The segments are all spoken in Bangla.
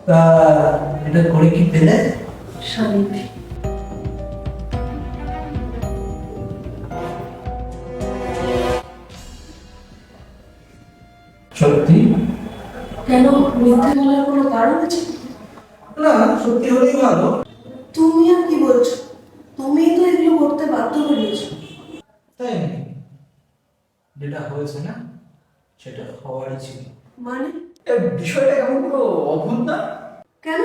তা এটা করে কি পেলে? শান্তি। সত্যি? কেন, মিথ্যে বলার কোনো কারণ আছে? না, সত্যি হলেই ভালো। তুমি আর কি বলছো? তুমিই তো এগুলো করতে বাধ্য করিয়েছো। তাই নাকি? যেটা হয়েছে না সেটা হওয়ারই ছিল। মানে? বিষয়টা কেমন পুরো অদ্ভুত না? কেন?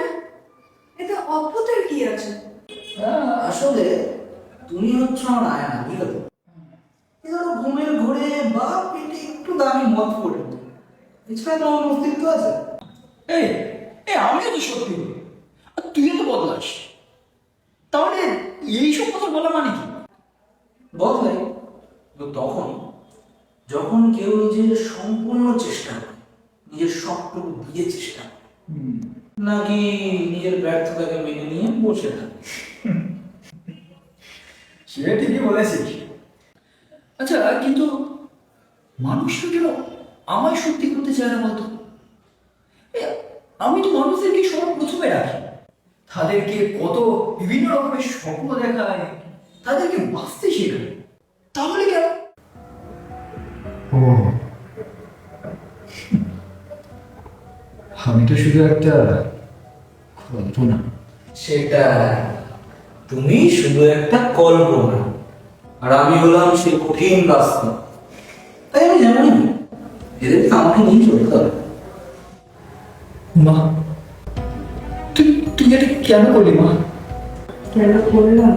এতে অদ্ভুতের কি আছে? আসলে তুমি হচ্ছ আমার আয়না, বুঝলে তো? এই ধরো ঘুমের ঘোরে বা পেটে একটু দামি মদ পড়ে, এছাড়া তো আমার অস্তিত্ব আছে। এই এই আমিও তো সত্যি বলি, আর তুইও তো বদলাস। তাহলে এইসব কথা বলা মানে কি? বদলাই তো তখন যখন কেউ নিজের সম্পূর্ণ চেষ্টা করে, নিজের সবটুকু দিয়ে চেষ্টা করে, নাকি নিজের ব্যর্থতাকে মেনে নিয়ে বসে থাকে। সে ঠিকই বলেছিস। আচ্ছা, কিন্তু মানুষটা কেন আমায় সত্যি করতে চায় না বলতো? এ, আমি তো মানুষদেরকে সবার প্রথমে রাখি, তাদেরকে কত বিভিন্ন রকমের স্বপ্ন দেখায়, তাদেরকে বাঁচতে শেখায়। তাহলে কেন? ও, আমি তো শুধু একটা কল্পনা। সেটা তুমি শুধু একটা কল্পনা, আর আমি হলাম সেই কঠিন বাস্তব। তাই আমি জানি এদেরকে আমাকে নিয়ে চলতে হবে। মা, তুই তুই এটা কেন করলি মা? কেন করলাম?